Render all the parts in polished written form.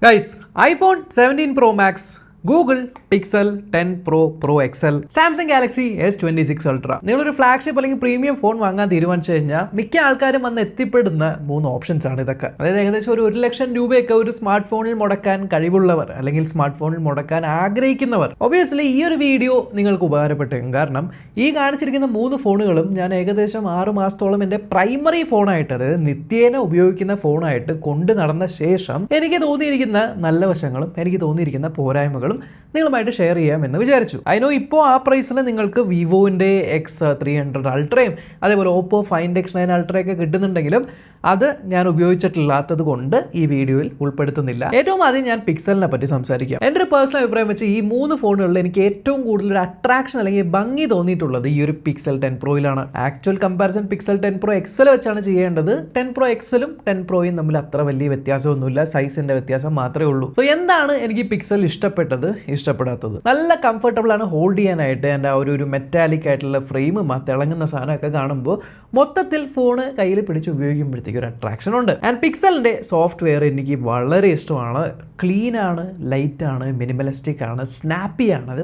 Guys, iPhone 17 Pro Max, Google Pixel 10 Pro XL, Samsung Galaxy S26 Ultra. നിങ്ങളൊരു flagship അല്ലെങ്കിൽ premium phone വാങ്ങാൻ തീരുമാനിച്ചു കഴിഞ്ഞാൽ മിക്ക ആൾക്കാരും വന്ന് എത്തിപ്പെടുന്ന 3 ഓപ്ഷൻസ് ആണ് ഇതൊക്കെ. അതായത് ഏകദേശം ഒരു 1 ലക്ഷം രൂപയൊക്കെ ഒരു സ്മാർട്ട് ഫോണിൽ മുടക്കാൻ കഴിവുള്ളവർ അല്ലെങ്കിൽ സ്മാർട്ട് ഫോണിൽ മുടക്കാൻ ആഗ്രഹിക്കുന്നവർ ഒബിയസ്ലി ഈ ഒരു വീഡിയോ നിങ്ങൾക്ക് ഉപകാരപ്പെട്ടേക്കും. കാരണം ഈ കാണിച്ചിരിക്കുന്ന 3 ഫോണുകളും ഞാൻ ഏകദേശം 6 മാസത്തോളം എൻ്റെ പ്രൈമറി ഫോണായിട്ട്, അതായത് നിത്യേന ഉപയോഗിക്കുന്ന ഫോണായിട്ട് കൊണ്ട് നടന്ന ശേഷം എനിക്ക് തോന്നിയിരിക്കുന്ന നല്ല വശങ്ങളും എനിക്ക് തോന്നിയിരിക്കുന്ന പോരായ്മകളും നിങ്ങളുമായിട്ട് ഷെയർ ചെയ്യാമെന്ന് വിചാരിച്ചു. അതിനോ ഇപ്പോൾ ആ പ്രൈസിന് നിങ്ങൾക്ക് വിവോൻ്റെ X300 അൾട്രയും അതേപോലെ ഓപ്പോ ഫൈൻഡ് X9 അൾട്രയൊക്കെ കിട്ടുന്നുണ്ടെങ്കിലും അത് ഞാൻ ഉപയോഗിച്ചിട്ടില്ലാത്തത് കൊണ്ട് ഈ വീഡിയോയിൽ ഉൾപ്പെടുത്തുന്നില്ല. ഏറ്റവും ആദ്യം ഞാൻ പിക്സലിനെ പറ്റി സംസാരിക്കാം. എൻ്റെ ഒരു പേഴ്സണൽ അഭിപ്രായം വെച്ച് ഈ 3 ഫോണുകളിൽ എനിക്ക് ഏറ്റവും കൂടുതൽ ഒരു അട്രാക്ഷൻ അല്ലെങ്കിൽ ഭംഗി തോന്നിയിട്ടുള്ളത് ഈ ഒരു പിക്സൽ 10 പ്രോയിലാണ്. Actual comparison pixel 10 pro XL വെച്ചാണ് ചെയ്യേണ്ടത്. 10 പ്രോ എക്സലും 10 പ്രോയും തമ്മിൽ അത്ര വലിയ വ്യത്യാസമൊന്നുമില്ല, സൈസിന്റെ വ്യത്യാസം മാത്രമേ ഉള്ളൂ. സോ എന്താണ് എനിക്ക് പിക്സൽ ഇഷ്ടപ്പെട്ടത്, ഇഷ്ടപ്പെടാത്തത്? നല്ല കംഫർട്ടബിൾ ആണ് ഹോൾഡ് ചെയ്യാനായിട്ട്. എൻ്റെ ആ ഒരു മെറ്റാലിക് ആയിട്ടുള്ള ഫ്രെയിമും ആ തിളങ്ങുന്ന സാധനമൊക്കെ കാണുമ്പോൾ മൊത്തത്തിൽ ഫോണ് കയ്യിൽ പിടിച്ച് ഉപയോഗിക്കുമ്പോഴത്തേക്ക് ഒരു അട്രാക്ഷൻ ഉണ്ട്. ആൻഡ് പിക്സലിൻ്റെ സോഫ്റ്റ്വെയർ എനിക്ക് വളരെ ഇഷ്ടമാണ്. ക്ലീൻ ആണ്, ലൈറ്റ് ആണ്, മിനിമലിസ്റ്റിക് ആണ്, സ്നാപ്പി ആണ്. അത്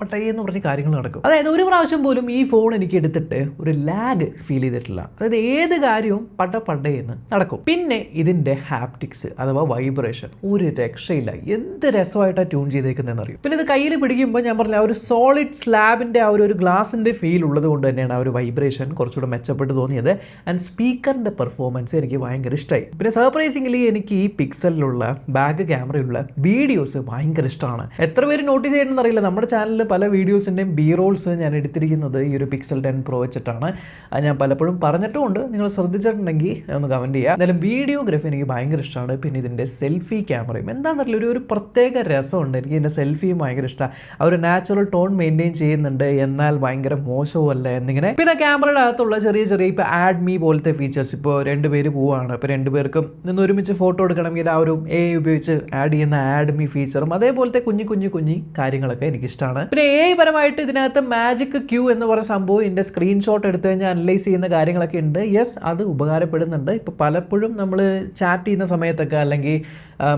പട്ടയെന്ന് പറഞ്ഞ കാര്യങ്ങൾ നടക്കും. അതായത് ഒരു പ്രാവശ്യം പോലും ഈ ഫോൺ എനിക്ക് എടുത്തിട്ട് ഒരു ലാഗ് ഫീൽ ചെയ്തിട്ടില്ല. അതായത് ഏത് കാര്യവും പട്ടയെന്ന് നടക്കും. പിന്നെ ഇതിൻ്റെ ഹാപ്റ്റിക്സ് അഥവാ വൈബ്രേഷൻ ഒരു രക്ഷയില്ല. എന്ത് രസമായിട്ടാണ് ട്യൂൺ ചെയ്തേക്കുന്നതെന്ന് അറിയും. പിന്നെ ഇത് കയ്യിൽ പിടിക്കുമ്പോൾ ഞാൻ പറഞ്ഞ ആ ഒരു സോളിഡ് സ്ലാബിൻ്റെ ആ ഒരു ഗ്ലാസിൻ്റെ ഫീൽ ഉള്ളത് കൊണ്ട് തന്നെയാണ് ആ ഒരു വൈബ്രേഷൻ കുറച്ചുകൂടെ മെച്ചപ്പെട്ട് തോന്നിയത്. ആൻഡ് സ്പീക്കറിൻ്റെ പെർഫോമൻസ് എനിക്ക് ഭയങ്കര ഇഷ്ടമായി. പിന്നെ സർപ്രൈസിംഗ്ലി എനിക്ക് ഈ പിക്സലിലുള്ള ബാക്ക് ക്യാമറയുള്ള വീഡിയോസ് ഭയങ്കര ഇഷ്ടമാണ്. എത്ര പേര് നോട്ടീസ് ചെയ്യണമെന്ന് അറിയില്ല, നമ്മുടെ ചാനലിൽ പല വീഡിയോസിൻ്റെയും ബി റോൾസ് ഞാൻ എടുത്തിരിക്കുന്നത് ഈ ഒരു പിക്സൽ 10 പ്രോ വെച്ചിട്ടാണ്. അത് ഞാൻ പലപ്പോഴും പറഞ്ഞിട്ടുമുണ്ട്. നിങ്ങൾ ശ്രദ്ധിച്ചിട്ടുണ്ടെങ്കിൽ ഒന്ന് കമൻറ്റ് ചെയ്യുക. എന്തായാലും വീഡിയോഗ്രാഫി എനിക്ക് ഭയങ്കര ഇഷ്ടമാണ്. പിന്നെ ഇതിൻ്റെ സെൽഫി ക്യാമറയും എന്താണെന്നറിയില്ല ഒരു പ്രത്യേക രസമുണ്ട്. എനിക്ക് ഇതിൻ്റെ സെൽഫിയും ഭയങ്കര ഇഷ്ടമാണ്. ആ ഒരു നാച്ചുറൽ ടോൺ മെയിൻറ്റെയിൻ ചെയ്യുന്നുണ്ട്, എന്നാൽ ഭയങ്കര മോശവുമല്ല എന്നിങ്ങനെ. പിന്നെ ക്യാമറയുടെ അകത്തുള്ള ചെറിയ ഇപ്പോൾ ആഡ് മീ പോലത്തെ ഫീച്ചേഴ്സ്, ഇപ്പോൾ 2 പേര് പോവുകയാണ്, ഇപ്പോൾ 2 പേർക്കും നിന്ന് ഒരുമിച്ച് ഫോട്ടോ എടുക്കണമെങ്കിൽ ആ ഒരു ഉപയോഗിച്ച് ആഡ് ചെയ്യുന്ന ആഡ് മീ ഫീച്ചറും അതേപോലത്തെ കുഞ്ഞി കാര്യങ്ങളൊക്കെ എനിക്കിഷ്ടമാണ്. പിന്നെ പരമായിട്ട് ഇതിനകത്ത് മാജിക് ക്യൂ എന്ന് പറയുന്ന സംഭവം ഇതിൻ്റെ സ്ക്രീൻഷോട്ട് എടുത്തു കഴിഞ്ഞാൽ അനലൈസ് ചെയ്യുന്ന കാര്യങ്ങളൊക്കെ ഉണ്ട്. യെസ്, അത് ഉപകാരപ്പെടുന്നുണ്ട്. ഇപ്പോൾ പലപ്പോഴും നമ്മൾ ചാറ്റ് ചെയ്യുന്ന സമയത്തൊക്കെ അല്ലെങ്കിൽ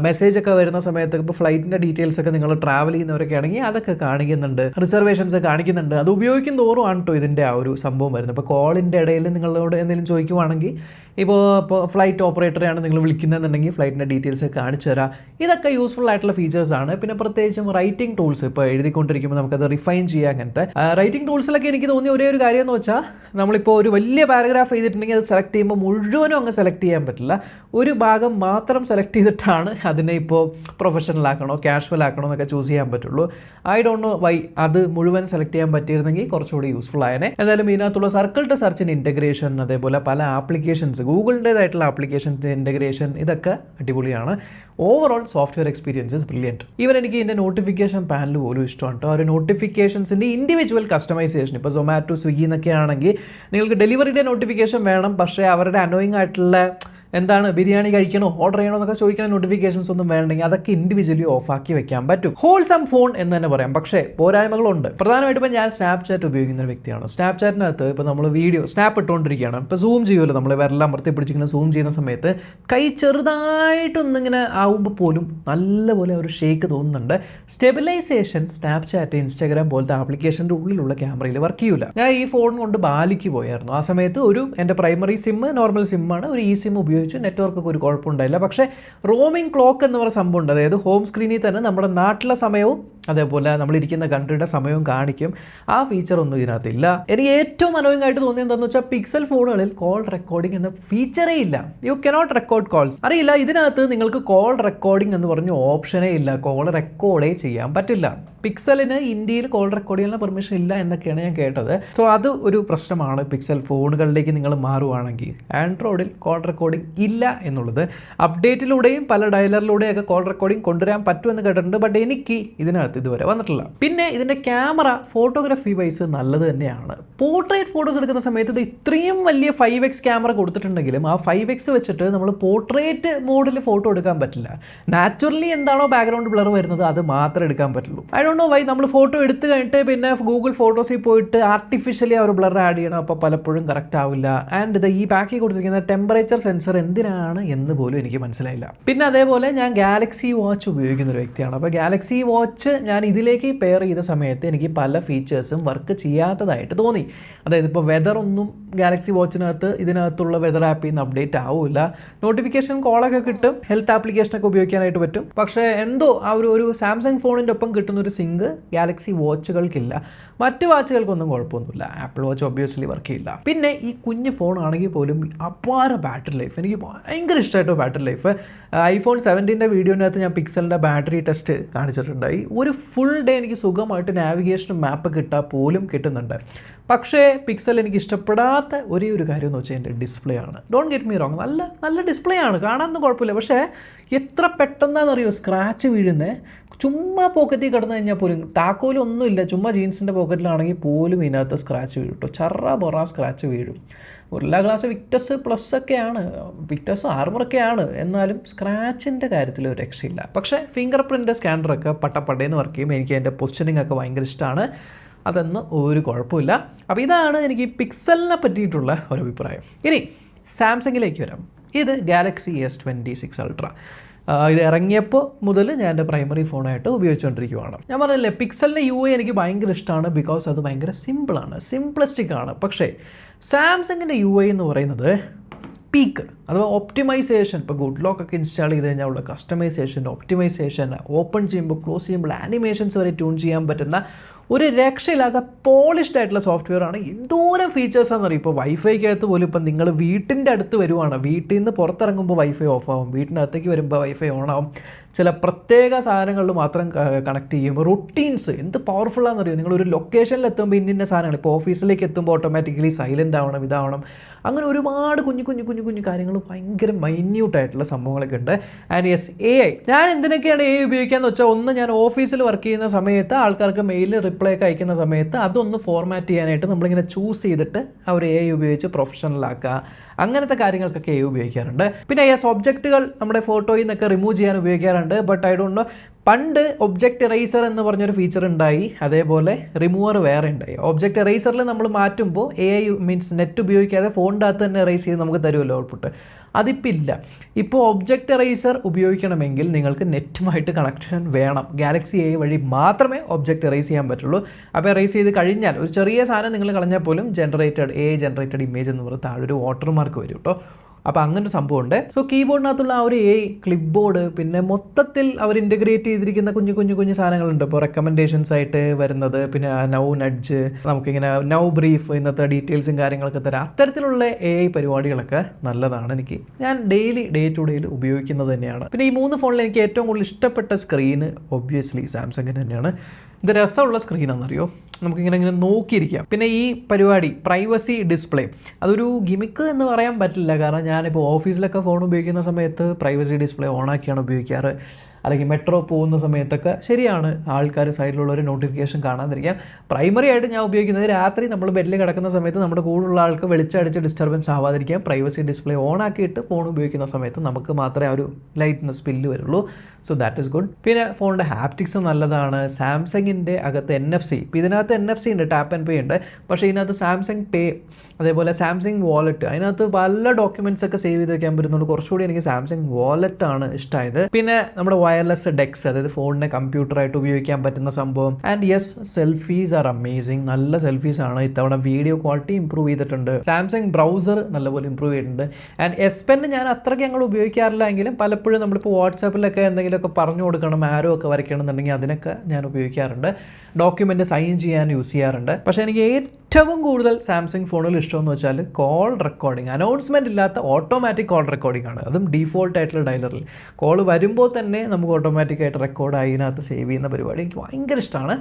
മെസ്സേജ് ഒക്കെ വരുന്ന സമയത്തൊക്കെ ഇപ്പോൾ ഫ്ലൈറ്റിൻ്റെ ഡീറ്റെയിൽസ് ഒക്കെ നിങ്ങൾ ട്രാവൽ ചെയ്യുന്നവരൊക്കെ ആണെങ്കിൽ അതൊക്കെ കാണിക്കുന്നുണ്ട്, റിസർവേഷൻസ് കാണിക്കുന്നുണ്ട്. അത് ഉപയോഗിക്കും തോറും ആണ് കേട്ടോ ഇതിൻ്റെ ആ ഒരു സംഭവം വരുന്നത്. ഇപ്പോൾ കോളിൻ്റെ ഇടയിൽ നിങ്ങളോട് എന്തെങ്കിലും ചോദിക്കുവാണെങ്കിൽ ഇപ്പോൾ ഫ്ലൈറ്റ് ഓപ്പറേറ്ററെയാണ് നിങ്ങൾ വിളിക്കുന്നതെന്നുണ്ടെങ്കിൽ ഫ്ലൈറ്റിൻ്റെ ഡീറ്റെയിൽസ് ഒക്കെ കാണിച്ചു തരാം. ഇതൊക്കെ യൂസ്ഫുൾ ആയിട്ടുള്ള ഫീച്ചേഴ്സാണ്. പിന്നെ പ്രത്യേകിച്ചും റൈറ്റിംഗ് ടൂൾസ്, ഇപ്പോൾ എഴുതിക്കൊണ്ടിരിക്കുമ്പോൾ നമുക്കത് റിഫൈൻ ചെയ്യാം. അങ്ങനത്തെ റൈറ്റിംഗ് ടൂൾസിലൊക്കെ എനിക്ക് തോന്നിയ ഒരേ ഒരു കാര്യം എന്ന് വെച്ചാൽ നമ്മളിപ്പോൾ ഒരു വലിയ പാരഗ്രാഫ് എഴുതിയിട്ടുണ്ടെങ്കിൽ അത് സെലക്ട് ചെയ്യുമ്പോൾ മുഴുവനും അങ്ങ് സെലക്ട് ചെയ്യാൻ പറ്റില്ല. ഒരു ഭാഗം മാത്രം സെലക്ട് ചെയ്തിട്ടാണ് അതിനെ ഇപ്പോൾ പ്രൊഫഷണൽ ആക്കണോ കാഷ്വൽ ആക്കണോ എന്നൊക്കെ ചൂസ് ചെയ്യാൻ പറ്റുള്ളൂ. ഐ ഡോണ്ട് നോ വൈ അത് മുഴുവൻ സെലക്ട് ചെയ്യാൻ പറ്റിയിരുന്നെങ്കിൽ കുറച്ചുകൂടി യൂസ്ഫുൾ ആയനെ. എന്തായാലും ഇതിനകത്തുള്ള സർക്കിൾ ടു സെർച്ചിൻ്റെ ഇൻറ്റഗ്രേഷൻ, അതേപോലെ പല ആപ്ലിക്കേഷൻസ്, ഗൂഗിളിൻ്റേതായിട്ടുള്ള ആപ്ലിക്കേഷൻസിൻ്റെ ഇൻറ്റഗ്രേഷൻ, ഇതൊക്കെ അടിപൊളിയാണ്. Overall software experience is brilliant. Even എനിക്ക് ഇതിൻ്റെ നോട്ടിഫിക്കേഷൻ പാനൽ പോലും ഇഷ്ടമാണ് കേട്ടോ. ആ ഒരു നോട്ടിഫിക്കേഷൻസിൻ്റെ ഇൻഡിവിജ്വൽ കസ്റ്റമൈസേഷൻ, ഇപ്പോൾ സൊമാറ്റോ സ്വിഗ്ഗി എന്നൊക്കെ ആണെങ്കിൽ നിങ്ങൾക്ക് ഡെലിവറിയുടെ നോട്ടിഫിക്കേഷൻ വേണം, പക്ഷേ അവരുടെ അനോയിങ് ആയിട്ടുള്ള എന്താണ് ബിരിയാണി കഴിക്കണോ ഓർഡർ ചെയ്യണോ എന്നൊക്കെ ചോദിക്കുന്ന നോട്ടിഫിക്കേഷൻസ് ഒന്നും വേണമെങ്കിൽ അതൊക്കെ ഇൻഡിവിജ്വലി ഓഫാക്കി വെക്കാൻ പറ്റും. ഹോൾസം ഫോൺ എന്ന് തന്നെ പറയാം, പക്ഷേ പോരായ്മകളുണ്ട്. പ്രധാനമായിട്ടും ഇപ്പോൾ ഞാൻ സ്നാപ്ചാറ്റ് ഉപയോഗിക്കുന്ന ഒരു വ്യക്തിയാണ്. സ്നാപ്ചാറ്റിനകത്ത് ഇപ്പോൾ നമ്മൾ വീഡിയോ സ്നാപ്പ് ഇട്ടുകൊണ്ടിരിക്കുകയാണ്, ഇപ്പോൾ സൂം ചെയ്യുമല്ലോ, നമ്മൾ വിരലെല്ലാം അമർത്തി പിടിച്ചിങ്ങനെ സൂം ചെയ്യുന്ന സമയത്ത് കൈ ചെറുതായിട്ടൊന്നിങ്ങനെ ആവുമ്പോൾ പോലും നല്ലപോലെ ഒരു ഷേക്ക് തോന്നുന്നുണ്ട്. സ്റ്റെബിലൈസേഷൻ സ്നാപ്ചാറ്റ്, ഇൻസ്റ്റാഗ്രാം പോലത്തെ ആപ്ലിക്കേഷൻ്റെ ഉള്ളിലുള്ള ക്യാമറയിൽ വർക്ക് ചെയ്യില്ല. ഞാൻ ഈ ഫോൺ കൊണ്ട് ബാലിക്ക് പോയായിരുന്നു. ആ സമയത്ത് എൻ്റെ പ്രൈമറി സിം നോർമൽ സിമ്മാണ്, ഒരു സിം ഉപയോഗിച്ചു. നെറ്റ്വർക്കൊക്കെ ഒരു കുഴപ്പമുണ്ടായില്ല. പക്ഷേ റോമിംഗ് ക്ലോക്ക് എന്ന് പറയുന്ന സംഭവം ഉണ്ട്. അതായത് ഹോം സ്ക്രീനിൽ തന്നെ നമ്മുടെ നാട്ടിലെ സമയവും അതേപോലെ നമ്മളിരിക്കുന്ന കൺട്രിയുടെ സമയവും കാണിക്കും. ആ ഫീച്ചർ ഒന്നും ഇതിനകത്തില്ല. എനിക്ക് ഏറ്റവും അനോയിങ് ആയിട്ട് തോന്നിയത് എന്താണെന്ന് വെച്ചാൽ പിക്സൽ ഫോണുകളിൽ കോൾ റെക്കോർഡിംഗ് എന്ന ഫീച്ചറേ ഇല്ല. You cannot record calls. അറിയില്ല, ഇതിനകത്ത് നിങ്ങൾക്ക് കോൾ റെക്കോർഡിംഗ് എന്ന് പറഞ്ഞ ഓപ്ഷനേ ഇല്ല. കോൾ റെക്കോർഡേ ചെയ്യാൻ പറ്റില്ല. പിക്സലിന് ഇന്ത്യയിൽ കോൾ റെക്കോർഡ് ചെയ്യാനുള്ള പെർമിഷൻ ഇല്ല എന്നൊക്കെയാണ് ഞാൻ കേട്ടത്. സോ അത് ഒരു പ്രശ്നമാണ് പിക്സൽ ഫോണുകളിലേക്ക് നിങ്ങൾ മാറുവാണെങ്കിൽ. ആൻഡ്രോയിഡിൽ കോൾ റെക്കോർഡിംഗ് ഇല്ല എന്നുള്ളത്. അപ്ഡേറ്റിലൂടെയും പല ഡയലറിലൂടെയൊക്കെ കോൾ റെക്കോർഡിംഗ് കൊണ്ടുവരാൻ പറ്റുമെന്ന് കേട്ടിട്ടുണ്ട്. ബട്ട് എനിക്ക് ഇതിനകത്ത് ഇതിനകത്ത് ഇതുവരെ വന്നിട്ടില്ല. പിന്നെ ഇതിൻ്റെ ക്യാമറ ഫോട്ടോഗ്രാഫി വൈസ് നല്ലത് തന്നെയാണ്. പോർട്രേറ്റ് ഫോട്ടോസ് എടുക്കുന്ന സമയത്ത് ഇത് ഇത്രയും വലിയ 5x ക്യാമറ കൊടുത്തിട്ടുണ്ടെങ്കിലും ആ 5x വെച്ചിട്ട് നമ്മൾ പോർട്രേറ്റ് മോഡിൽ ഫോട്ടോ എടുക്കാൻ പറ്റില്ല. നാച്ചുറലി എന്താണോ ബാക്ക്ഗ്രൗണ്ട് ബ്ലർ വരുന്നത് അത് മാത്രമേ എടുക്കാൻ പറ്റുള്ളൂ. I don't know why. നമ്മൾ ഫോട്ടോ എടുത്ത് കഴിഞ്ഞിട്ട് പിന്നെ ഗൂഗിൾ ഫോട്ടോസിൽ പോയിട്ട് ആർട്ടിഫിഷ്യലി ആ ഒരു ബ്ലർ ആഡ് ചെയ്യണം, അപ്പോൾ പലപ്പോഴും കറക്റ്റ് ആവില്ല. ആൻഡ് ഇത് ഈ പാക്കിൽ കൊടുത്തിരിക്കുന്ന ടെമ്പറേച്ചർ സെൻസർ എന്തിനാണ് എന്ന് പോലും എനിക്ക് മനസ്സിലായില്ല. പിന്നെ അതേപോലെ ഞാൻ ഗാലക്സി വാച്ച് ഉപയോഗിക്കുന്ന ഒരു വ്യക്തിയാണ്. അപ്പോൾ ഗാലക്സി വാച്ച് ഞാൻ ഇതിലേക്ക് പെയർ ചെയ്ത സമയത്ത് എനിക്ക് പല ഫീച്ചേഴ്സും വർക്ക് ചെയ്യാത്തതായിട്ട് തോന്നി. അതായത് ഇപ്പോൾ വെതർ ഒന്നും ഗാലക്സി വാച്ചിനകത്ത് ഇതിനകത്തുള്ള വെതർ ആപ്പിൽ നിന്ന് അപ്ഡേറ്റ് ആവില്ല. നോട്ടിഫിക്കേഷൻ കോളൊക്കെ കിട്ടും, ഹെൽത്ത് ആപ്ലിക്കേഷനൊക്കെ ഉപയോഗിക്കാനായിട്ട് പറ്റും. പക്ഷേ എന്തോ ആ ഒരു സാംസങ് ഫോണിൻ്റെ ഒപ്പം കിട്ടുന്ന ഒരു സിങ്ക് ഗാലക്സി വാച്ചുകൾക്കില്ല. മറ്റ് വാച്ചുകൾക്കൊന്നും കുഴപ്പമൊന്നുമില്ല. ആപ്പിൾ വാച്ച് ഒബ്വിയസ്ലി വർക്ക് ചെയ്യില്ല. പിന്നെ ഈ കുഞ്ഞ് ഫോൺ ആണെങ്കിൽ പോലും അപാര ബാറ്ററി ലൈഫ്. എനിക്ക് ഭയങ്കര ഇഷ്ടമായിട്ടോ ബാറ്ററി ലൈഫ്. iPhone 17 വീഡിയോനകത്ത് ഞാൻ പിക്സലിൻ്റെ ബാറ്ററി ടെസ്റ്റ് കാണിച്ചിട്ടുണ്ടായി. ഒരു ഫുൾ ഡേ എനിക്ക് സുഖമായിട്ട് നാവിഗേഷനും മാപ്പ് കിട്ടാൻ പോലും കിട്ടുന്നുണ്ട്. പക്ഷേ പിക്സൽ എനിക്ക് ഇഷ്ടപ്പെടാത്ത ഒരേ ഒരു കാര്യം എന്ന് വെച്ചാൽ എൻ്റെ ഡിസ്പ്ലേ ആണ്. ഡോണ്ട് ഗെറ്റ് മീ റോങ്, നല്ല ഡിസ്പ്ലേ ആണ്, കാണാനൊന്നും കുഴപ്പമില്ല. പക്ഷേ എത്ര പെട്ടെന്നാണെന്നറിയോ സ്ക്രാച്ച് വീഴുന്നത്. ചുമ്മാ പോക്കറ്റിൽ കിടന്നു കഴിഞ്ഞാൽ പോലും താക്കോലൊന്നുമില്ല, ചുമ്മാ ജീൻസിൻ്റെ പോക്കറ്റിലാണെങ്കിൽ പോലും ഇതിനകത്ത് സ്ക്രാച്ച് വീഴും കേട്ടോ. ചറ ബൊറ സ്ക്രാച്ച് വീഴും. ഗൊറില്ല ഗ്ലാസ് വിക്ടസ് പ്ലസ് ഒക്കെയാണ്, വിക്ടസ് ആർമറൊക്കെയാണ്, എന്നാലും സ്ക്രാച്ചിൻ്റെ കാര്യത്തിൽ ഒരു രക്ഷയില്ല. പക്ഷേ ഫിംഗർ പ്രിൻ്റ് സ്കാനറൊക്കെ പട്ടപ്പടേന്ന് വർക്ക് ചെയ്യും. എനിക്ക് അതിൻ്റെ പൊസിഷനിങ് ഒക്കെ ഭയങ്കര ഇഷ്ടമാണ്. അതൊന്നും ഒരു കുഴപ്പമില്ല. അപ്പോൾ ഇതാണ് എനിക്ക് പിക്സലിനെ പറ്റിയിട്ടുള്ള ഒരു അഭിപ്രായം. ഇനി സാംസങ്ങിലേക്ക് വരാം. ഇത് ഗാലക്സി S26 അൾട്ര. ഇത് ഇറങ്ങിയപ്പോൾ മുതൽ ഞാൻ എൻ്റെ പ്രൈമറി ഫോണായിട്ട് ഉപയോഗിച്ചുകൊണ്ടിരിക്കുകയാണ്. ഞാൻ പറഞ്ഞില്ലേ പിക്സലിൻ്റെ UI എനിക്ക് ഭയങ്കര ഇഷ്ടമാണ്. ബിക്കോസ് അത് ഭയങ്കര സിമ്പിളാണ്, സിംപ്ലിസ്റ്റിക് ആണ്. പക്ഷേ സാംസങ്ങിൻ്റെ UI എന്ന് പറയുന്നത് പീക്ക് അഥവാ ഒപ്റ്റിമൈസേഷൻ. ഇപ്പോൾ ഗുഡ് ലോക്ക് ഒക്കെ ഇൻസ്റ്റാൾ ചെയ്ത് കഴിഞ്ഞാൽ ഉള്ള കസ്റ്റമൈസേഷൻ, ഒപ്റ്റിമൈസേഷൻ, ഓപ്പൺ ചെയ്യുമ്പോൾ ക്ലോസ് ചെയ്യുമ്പോൾ ആനിമേഷൻസ് വരെ ട്യൂൺ ചെയ്യാൻ പറ്റുന്ന ഒരു രക്ഷയില്ലാത്ത പോളിഷ്ഡ് ആയിട്ടുള്ള സോഫ്റ്റ്വെയർ ആണ്. എന്തോരം ഫീച്ചേഴ്സാണെന്ന് അറിയാം. ഇപ്പോൾ വൈഫൈക്കകത്ത് പോലും ഇപ്പം നിങ്ങൾ വീട്ടിൻ്റെ അടുത്ത് വരുവാണ്, വീട്ടിൽ നിന്ന് പുറത്തിറങ്ങുമ്പോൾ വൈഫൈ ഓഫ് ആവും, വീട്ടിനകത്തേക്ക് വരുമ്പോൾ വൈഫൈ ഓൺ ആവും. ചില പ്രത്യേക സാധനങ്ങളിൽ മാത്രം കണക്ട് ചെയ്യും. റൊട്ടീൻസ് എന്ത് പവർഫുള്ളാണെന്നറിയോ. നിങ്ങളൊരു ലൊക്കേഷനിൽ എത്തുമ്പോൾ ഇന്ന സാധനങ്ങൾ, ഇപ്പോൾ ഓഫീസിലേക്ക് എത്തുമ്പോൾ ഓട്ടോമാറ്റിക്കലി സൈലൻ്റ് ആവണം, ഇതാവണം, അങ്ങനെ ഒരുപാട് കുഞ്ഞു കാര്യങ്ങൾ, ഭയങ്കര മൈന്യൂട്ടായിട്ടുള്ള സംഭവങ്ങളൊക്കെ ഉണ്ട്. And yes AI. ഞാൻ എന്തിനൊക്കെയാണ് AI ഉപയോഗിക്കാമെന്ന് വെച്ചാൽ, ഒന്ന് ഞാൻ ഓഫീസിൽ വർക്ക് ചെയ്യുന്ന സമയത്ത് ആൾക്കാർക്ക് മെയിലിൽ റിപ്ലൈ ഒക്കെ അയക്കുന്ന സമയത്ത് അതൊന്ന് ഫോർമാറ്റ് ചെയ്യാനായിട്ട് നമ്മളിങ്ങനെ ചൂസ് ചെയ്തിട്ട് അവർ AI ഉപയോഗിച്ച് പ്രൊഫഷണലാക്കുക, അങ്ങനത്തെ കാര്യങ്ങൾക്കൊക്കെ AI ഉപയോഗിക്കാറുണ്ട്. പിന്നെ യെസ് ഒബ്ജക്റ്റുകൾ നമ്മുടെ ഫോട്ടോയിൽ നിന്നൊക്കെ റിമൂവ് ചെയ്യാൻ ഉപയോഗിക്കാറുണ്ട്. ബട്ട് ഐ ഡോണ്ട് നോ, പണ്ട് ഒബ്ജക്റ്റ് എറേസർ എന്ന് പറഞ്ഞൊരു ഫീച്ചർ ഉണ്ടായി, അതേപോലെ റിമൂവർ വേറെ ഉണ്ടായി. ഒബ്ജക്റ്റ് എറേസറിൽ നമ്മൾ മാറ്റുമ്പോൾ AI മീൻസ് നെറ്റ് ഉപയോഗിക്കാതെ ഫോണിൻ്റെ അകത്ത് തന്നെ എറേസ് ചെയ്ത് നമുക്ക് തരുമല്ലോ ഔട്ട്പുട്ട്. അതിപ്പോൾ ഇല്ല. ഇപ്പോൾ ഒബ്ജക്റ്റ് എറേസർ ഉപയോഗിക്കണമെങ്കിൽ നിങ്ങൾക്ക് നെറ്റുമായിട്ട് കണക്ഷൻ വേണം. ഗാലക്സി AI വഴി മാത്രമേ ഒബ്ജക്റ്റ് എറേസ് ചെയ്യാൻ പറ്റുള്ളൂ. അപ്പോൾ എറേസ് ചെയ്ത് കഴിഞ്ഞാൽ ഒരു ചെറിയ സാധനം നിങ്ങൾ കളഞ്ഞാൽ പോലും AI ജനറേറ്റഡ് ഇമേജ് എന്ന് പറഞ്ഞാൽ താഴെ ഒരു വാട്ടർമാർക്ക് വരും കേട്ടോ. അപ്പോൾ അങ്ങനൊരു സംഭവമുണ്ട്. സോ കീബോർഡിനകത്തുള്ള ആ ഒരു ക്ലിപ്പ് ബോർഡ്, പിന്നെ മൊത്തത്തിൽ അവർ ഇൻറ്റഗ്രേറ്റ് ചെയ്തിരിക്കുന്ന കുഞ്ഞു സാധനങ്ങളുണ്ട്. ഇപ്പോൾ റെക്കമെൻഡേഷൻസ് ആയിട്ട് വരുന്നത്, പിന്നെ നൗ നഡ്ജ്, നമുക്കിങ്ങനെ നൗ ബ്രീഫ്, ഇന്നത്തെ ഡീറ്റെയിൽസും കാര്യങ്ങളൊക്കെ തരാം. അത്തരത്തിലുള്ള AI പരിപാടികളൊക്കെ നല്ലതാണ്. ഞാൻ ഡേ ടു ഡേയിൽ ഉപയോഗിക്കുന്നത് തന്നെയാണ്. പിന്നെ ഈ 3 ഫോണിൽ എനിക്ക് ഏറ്റവും കൂടുതൽ ഇഷ്ടപ്പെട്ട സ്ക്രീന് ഒബ്വിയസ്ലി സാംസങ്ങിന് തന്നെയാണ്. ഇത് രസമുള്ള സ്ക്രീനാണെന്നറിയോ, നമുക്കിങ്ങനെ നോക്കിയിരിക്കാം. പിന്നെ ഈ പരിപാടി പ്രൈവസി ഡിസ്പ്ലേ, അതൊരു ഗിമിക്ക് എന്ന് പറയാൻ പറ്റില്ല. കാരണം ഞാനിപ്പോൾ ഓഫീസിലൊക്കെ ഫോൺ ഉപയോഗിക്കുന്ന സമയത്ത് പ്രൈവസി ഡിസ്പ്ലേ ഓണാക്കിയാണ് ഉപയോഗിക്കാറ്. അല്ലെങ്കിൽ മെട്രോ പോകുന്ന സമയത്തൊക്കെ ശരിയാണ് ആൾക്കാർ സൈഡിലുള്ള ഒരു നോട്ടിഫിക്കേഷൻ കാണാതിരിക്കാം. പ്രൈമറി ആയിട്ട് ഞാൻ ഉപയോഗിക്കുന്നത് രാത്രി നമ്മൾ ബെഡിൽ കിടക്കുന്ന സമയത്ത് നമ്മുടെ കൂടെയുള്ള ആൾക്ക് വെളിച്ചടിച്ച് ഡിസ്റ്റർബൻസ് ആവാതിരിക്കാം പ്രൈവസി ഡിസ്പ്ലേ ഓൺ ആക്കിയിട്ട് ഫോൺ ഉപയോഗിക്കുന്ന സമയത്ത് നമുക്ക് മാത്രമേ ആ ഒരു ലൈറ്റ്നസ് സ്പില്ല് വരുള്ളൂ. So that is good. പിന്നെ ഫോണിൻ്റെ ഹാപ്റ്റിക്സ് നല്ലതാണ്. സാംസങ്ങിൻ്റെ അകത്ത് NFC, ഇപ്പോൾ ഇതിനകത്ത് NFC ഉണ്ട്, ടാപ്പ് ആൻഡ് പേ ഉണ്ട്. പക്ഷേ ഇതിനകത്ത് സാംസങ് പേ, അതേപോലെ സാംസങ് വാലറ്റ്, അതിനകത്ത് പല ഡോക്യുമെൻറ്റ്സ് ഒക്കെ സേവ് ചെയ്ത് വെക്കാൻ പറ്റുന്നുണ്ട്. കുറച്ചുകൂടി എനിക്ക് സാംസങ് വാലറ്റ് ആണ് ഇഷ്ടമായത്. പിന്നെ നമ്മുടെ വയർലെസ് ഡെക്സ്, അതായത് ഫോണിനെ കമ്പ്യൂട്ടറായിട്ട് ഉപയോഗിക്കാൻ പറ്റുന്ന സംഭവം. And yes selfies are amazing. നല്ല സെൽഫീസ് ആണ്. ഇത്തവണ വീഡിയോ ക്വാളിറ്റി ഇംപ്രൂവ് ചെയ്തിട്ടുണ്ട്. സാംസങ് ബ്രൗസർ നല്ലപോലെ ഇംപ്രൂവ് ചെയ്തിട്ടുണ്ട്. ആൻഡ് S Pen ഞാൻ അത്രയ്ക്ക് ഞങ്ങൾ ഉപയോഗിക്കാറില്ല എങ്കിലും പലപ്പോഴും നമ്മളിപ്പോൾ വാട്സാപ്പിലൊക്കെ എന്തെങ്കിലുമൊക്കെ പറഞ്ഞു കൊടുക്കണം, ആരോ ഒക്കെ വരയ്ക്കണമെന്നുണ്ടെങ്കിൽ അതിനൊക്കെ ഞാൻ ഉപയോഗിക്കാറുണ്ട്. ഡോക്യുമെൻ്റ് സൈൻ ചെയ്യാൻ യൂസ് ചെയ്യാറുണ്ട്. പക്ഷേ എനിക്ക് ഏറ്റവും കൂടുതൽ സാംസങ് ഫോണിൽ ഇഷ്ടമെന്ന് വെച്ചാൽ കോൾ റെക്കോർഡിങ്, അനൗൺസ്മെൻറ്റ് ഇല്ലാത്ത ഓട്ടോമാറ്റിക് കോൾ റെക്കോർഡിംഗ് ആണ്. അതും ഡീഫോൾട്ട് ആയിട്ടുള്ള ഡയലറിൽ കോൾ വരുമ്പോൾ തന്നെ നമുക്ക് ഓട്ടോമാറ്റിക്കായിട്ട് റെക്കോർഡ് അതിനകത്ത് സേവ് ചെയ്യുന്ന പരിപാടി എനിക്ക് ഭയങ്കര ഇഷ്ടമാണ്.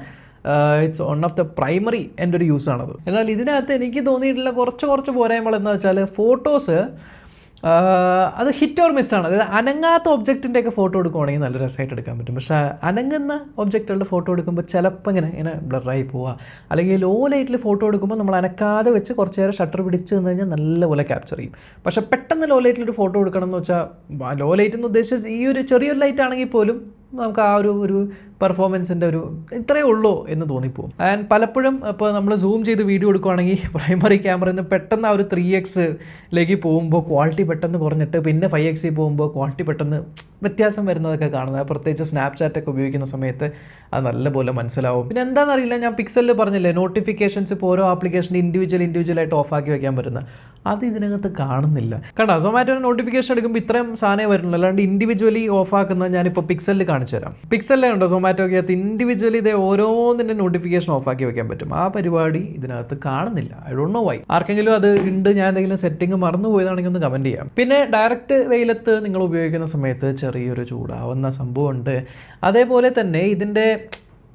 It's one of the primary എൻ്റെ ഒരു യൂസാണത്. എന്നാൽ ഇതിനകത്ത് എനിക്ക് തോന്നിയിട്ടുള്ള കുറച്ച് പോരായ്മകൾ എന്ന് വെച്ചാൽ ഫോട്ടോസ് അത് ഹിറ്റ് ഓർ മിസ്സാണ്. അതായത് അനങ്ങാത്ത ഒബ്ജക്റ്റിൻ്റെയൊക്കെ ഫോട്ടോ എടുക്കുവാണെങ്കിൽ നല്ല രസമായിട്ട് എടുക്കാൻ പറ്റും. പക്ഷേ അനങ്ങുന്ന ഒബ്ജക്റ്റുകളുടെ ഫോട്ടോ എടുക്കുമ്പോൾ ചിലപ്പോൾ ഇങ്ങനെ ബ്ലറായി പോവുക, അല്ലെങ്കിൽ ലോ ലൈറ്റിൽ ഫോട്ടോ എടുക്കുമ്പോൾ നമ്മൾ അനക്കാതെ വെച്ച് കുറച്ച് നേരം ഷട്ടർ പിടിച്ച് നിന്ന് കഴിഞ്ഞാൽ നല്ലപോലെ ക്യാപ്ചർ ചെയ്യും. പക്ഷേ പെട്ടെന്ന് ലോ ലൈറ്റിലൊരു ഫോട്ടോ എടുക്കണം എന്ന് വെച്ചാൽ ലോ ലൈറ്റ് എന്ന് ഉദ്ദേശിച്ച് ഈ ഒരു ചെറിയൊരു ലൈറ്റ് ആണെങ്കിൽ പോലും നമുക്ക് ആ ഒരു പെർഫോമൻസിൻ്റെ ഇത്രയേ ഉള്ളൂ എന്ന് തോന്നിപ്പോവും. ആൻഡ് പലപ്പോഴും ഇപ്പോൾ നമ്മൾ സൂം ചെയ്ത് വീഡിയോ എടുക്കുകയാണെങ്കിൽ പ്രൈമറി ക്യാമറയിൽ നിന്ന് പെട്ടെന്ന് ആ ഒരു 3x പോകുമ്പോൾ ക്വാളിറ്റി പെട്ടെന്ന് കുറഞ്ഞിട്ട് പിന്നെ 5x പോകുമ്പോൾ ക്വാളിറ്റി പെട്ടെന്ന് വ്യത്യാസം വരുന്നതൊക്കെ കാണുന്നത്. പ്രത്യേകിച്ച് സ്നാപ്ചാറ്റൊക്കെ ഉപയോഗിക്കുന്ന സമയത്ത് അത് നല്ലപോലെ മനസ്സിലാവും. പിന്നെ എന്താണെന്നറിയില്ല, ഞാൻ പിക്സലിൽ പറഞ്ഞില്ലേ നോട്ടിഫിക്കേഷൻസ് ഇപ്പോൾ ഓരോ ആപ്ലിക്കേഷൻ ഇൻഡിവിജ്വലായിട്ട് ഓഫാക്കി വെക്കാൻ പറ്റുന്നത്, അത് ഇതിനകത്ത് കാണുന്നില്ല. കണ്ടോ, സൊമാറ്റോയുടെ നോട്ടിഫിക്കേഷൻ എടുക്കുമ്പോൾ ഇത്രയും സാധനമേ വരുന്നുള്ളൂ. അല്ലാണ്ട് ഇൻഡിവിജ്വലി ഓഫാക്കുന്നത് ഞാനിപ്പോൾ പിക്സലിൽ കാണിച്ചു തരാം. പിക്സലിലെ ഉണ്ടോ സൊമാറ്റോക്കകത്ത് ഇൻഡിവിജ്വലി ഇതേ ഓരോന്നിൻ്റെ നോട്ടിഫിക്കേഷൻ ഓഫാക്കി വെക്കാൻ പറ്റും. ആ പരിപാടി ഇതിനകത്ത് കാണുന്നില്ല. I don't know why. ആർക്കെങ്കിലും അത് ഉണ്ട്, ഞാൻ എന്തെങ്കിലും സെറ്റിംഗ് മറന്നു പോയതാണെങ്കിൽ ഒന്ന് കമൻറ്റ് ചെയ്യാം. പിന്നെ ഡയറക്റ്റ് വെയിലത്ത് നിങ്ങൾ ഉപയോഗിക്കുന്ന സമയത്ത് ചെറിയൊരു ചൂടാവുന്ന സംഭവമുണ്ട്. അതേപോലെ തന്നെ ഇതിൻ്റെ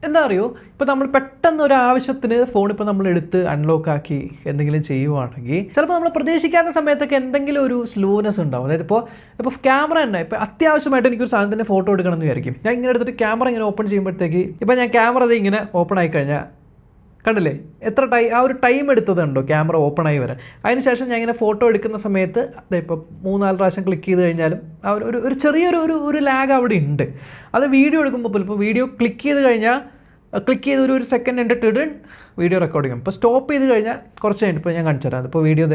എന്താ അറിയോ, ഇപ്പോൾ നമ്മൾ പെട്ടെന്ന് ഒരു ആവശ്യത്തിന് ഫോൺ ഇപ്പോൾ നമ്മൾ എടുത്ത് അൺലോക്ക് ആക്കി എന്തെങ്കിലും ചെയ്യുവാണെങ്കിൽ ചിലപ്പോൾ നമ്മൾ പ്രതീക്ഷിക്കാത്ത സമയത്തൊക്കെ എന്തെങ്കിലും ഒരു സ്ലോനെസ് ഉണ്ടാവും. അതായത് ഇപ്പോൾ ക്യാമറ തന്നെ ഇപ്പോൾ അത്യാവശ്യമായിട്ട് എനിക്കൊരു സാധനത്തിൻ്റെ ഫോട്ടോ എടുക്കണം എന്ന് വിചാരിക്കും. ഞാൻ ഇങ്ങനെ എടുത്തിട്ട് ക്യാമറ ഇങ്ങനെ ഓപ്പൺ ചെയ്യുമ്പോഴത്തേക്ക് ഇപ്പോൾ ഞാൻ ക്യാമറ അത് ഇങ്ങനെ ഓപ്പൺ ആയി കഴിഞ്ഞാൽ കണ്ടില്ലേ എത്ര ആ ഒരു ടൈം എടുത്തതുണ്ടോ ക്യാമറ ഓപ്പൺ ആയി വരാൻ. അതിനുശേഷം ഞാൻ ഇങ്ങനെ ഫോട്ടോ എടുക്കുന്ന സമയത്ത് ഇപ്പോൾ 3-4 പ്രാവശ്യം ക്ലിക്ക് ചെയ്ത് കഴിഞ്ഞാലും ആ ഒരു ചെറിയൊരു ലാഗ് അവിടെ ഉണ്ട്. അത് വീഡിയോ എടുക്കുമ്പോൾ പോലും ഇപ്പോൾ വീഡിയോ ക്ലിക്ക് ചെയ്ത് ഒരു സെക്കൻഡ് കണ്ടിട്ട് വീഡിയോ റെക്കോർഡിങ് ഇപ്പോൾ സ്റ്റോപ്പ് ചെയ്ത് കഴിഞ്ഞാൽ കുറച്ച് കഴിഞ്ഞിട്ട് ഇപ്പോൾ ഞാൻ കാണിച്ചു തരാം. ഇപ്പോൾ വീഡിയോ